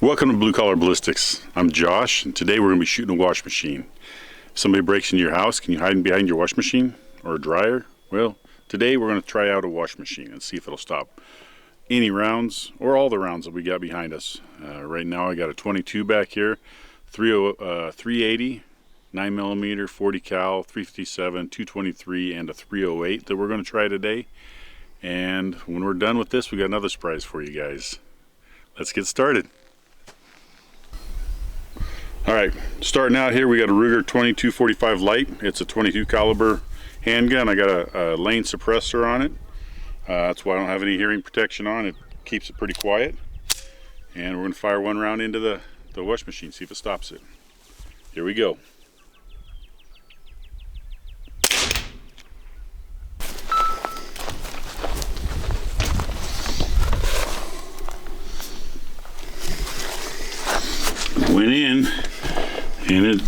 Welcome to Blue Collar Ballistics. I'm Josh, and today we're going to be shooting a wash machine. If somebody breaks into your house, can you hide behind your wash machine or a dryer? Well, today we're going to try out a wash machine and see if it'll stop any rounds or all the rounds that we got behind us. Right now I got a 22 back here, 380, 9mm, 40 cal, 357, 223, and a 308 that we're going to try today. And when we're done with this, we got another surprise for you guys. Let's get started. All right, starting out here, we got a Ruger 2245 Light. It's a 22 caliber handgun. I got a lane suppressor on it. That's why I don't have any hearing protection on. It keeps it pretty quiet. And we're gonna fire one round into the wash machine, see if it stops it. Here we go. Went in and it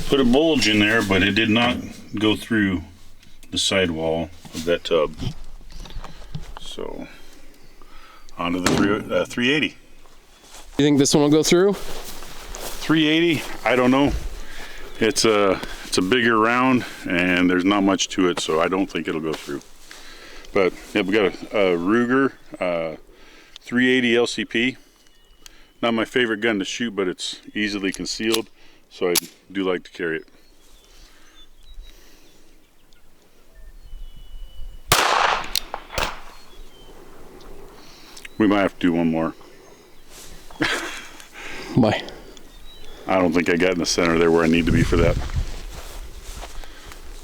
put a bulge in there, but it did not go through the sidewall of that tub. So onto the 380. You think this one will go through? 380, I don't know. It's a bigger round and there's not much to it, so I don't think it'll go through. But yeah, we got a Ruger 380 LCP. Not my favorite gun to shoot, but it's easily concealed, so I do like to carry it. We might have to do one more. Why? I don't think I got in the center there where I need to be for that.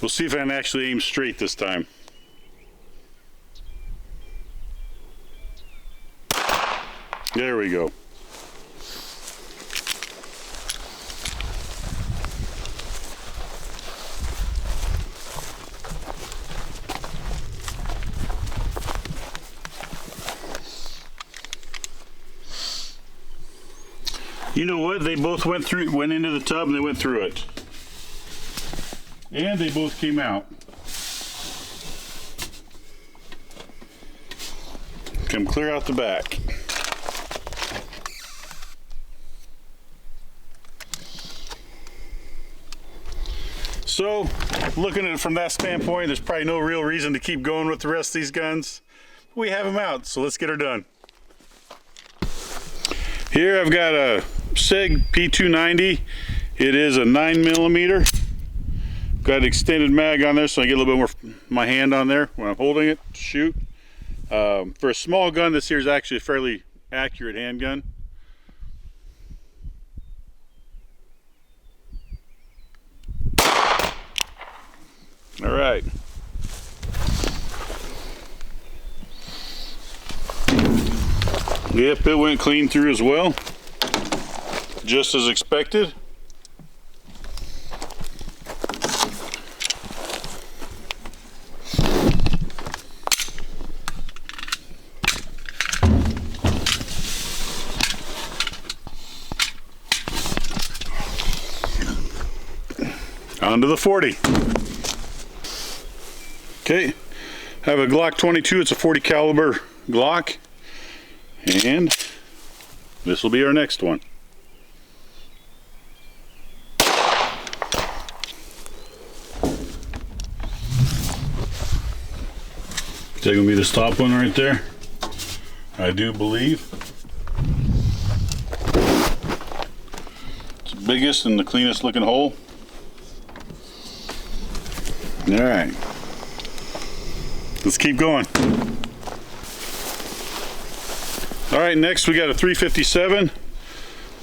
We'll see if I can actually aim straight this time. There we go. You know what? They both went into the tub and they went through it. And they both came out. Come clear out the back. So, looking at it from that standpoint, there's probably no real reason to keep going with the rest of these guns. We have them out, so let's get her done. Here I've got a SIG P290. It is a 9mm. Got an extended mag on there, so I get a little bit more my hand on there when I'm holding it to shoot. For a small gun, this here is actually a fairly accurate handgun. All right. Yep, it went clean through as well. Just as expected. On to the 40. Okay, I have a Glock 22. It's a 40 caliber Glock. And this will be our next one. Is that going to be the top one right there? I do believe. It's the biggest and the cleanest looking hole. All right. Let's keep going. All right, next we got a 357.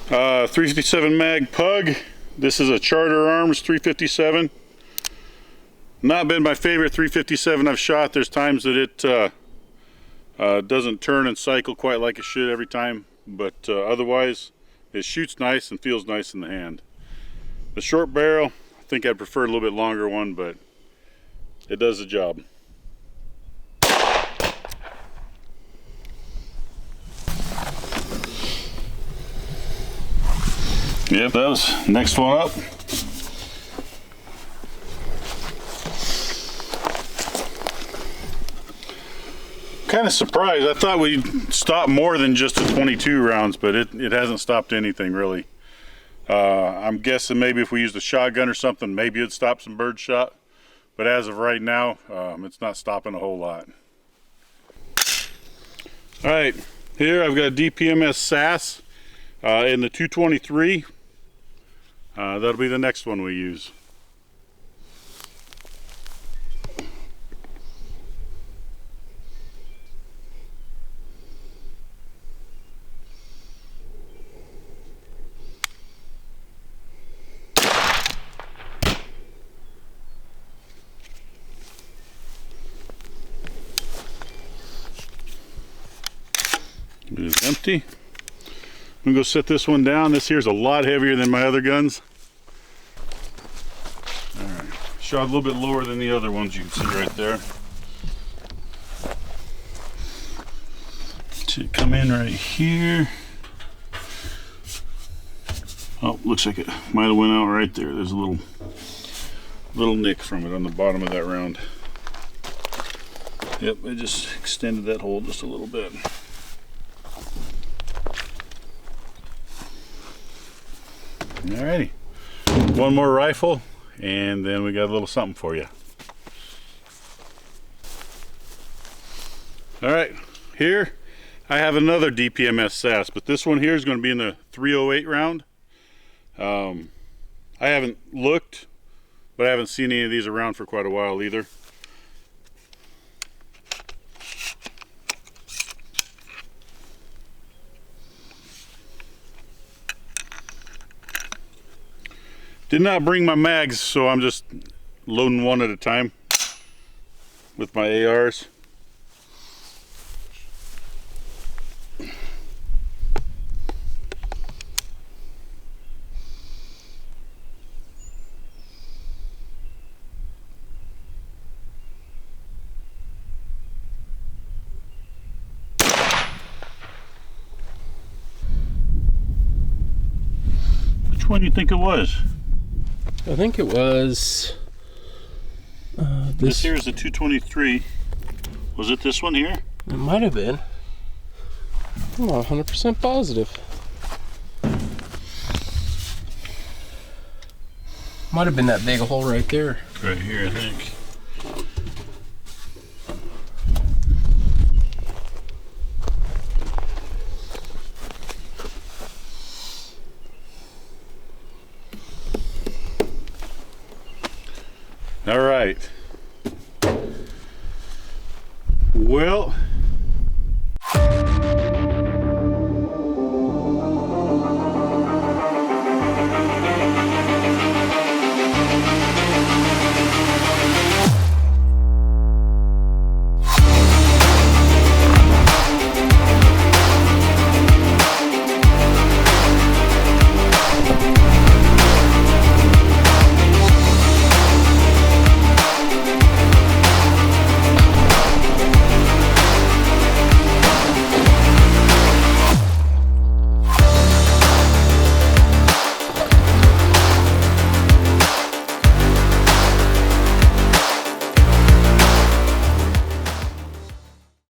357 mag pug. This is a Charter Arms 357. Not been my favorite 357 I've shot. There's times that it doesn't turn and cycle quite like it should every time, but otherwise it shoots nice and feels nice in the hand. The short barrel, I think I'd prefer a little bit longer one, but it does the job. Yep, that was next one up. Kind of surprised. I thought we'd stop more than just the 22 rounds, but it hasn't stopped anything really. I'm guessing maybe if we used a shotgun or something, maybe it'd stop some bird shot. But as of right now, it's not stopping a whole lot. All right, here I've got DPMS SAS in the 223. That'll be the next one we use. It is empty. I'm gonna go set this one down. This here's a lot heavier than my other guns. All right, shot a little bit lower than the other ones you can see right there. Should come in right here. Oh, looks like it might have went out right there. There's a little nick from it on the bottom of that round. Yep, I just extended that hole just a little bit. Alrighty, one more rifle and then we got a little something for you. Alright, here I have another DPMS SAS, but this one here is going to be in the 308 round. I haven't looked, but I haven't seen any of these around for quite a while either. Did not bring my mags, so I'm just loading one at a time with my ARs. Which one do you think it was? I think it was this here is the 223. Was it this one here? It might have been. I'm not 100% positive. Might have been that big hole right there. Right here, I think. All right. Well,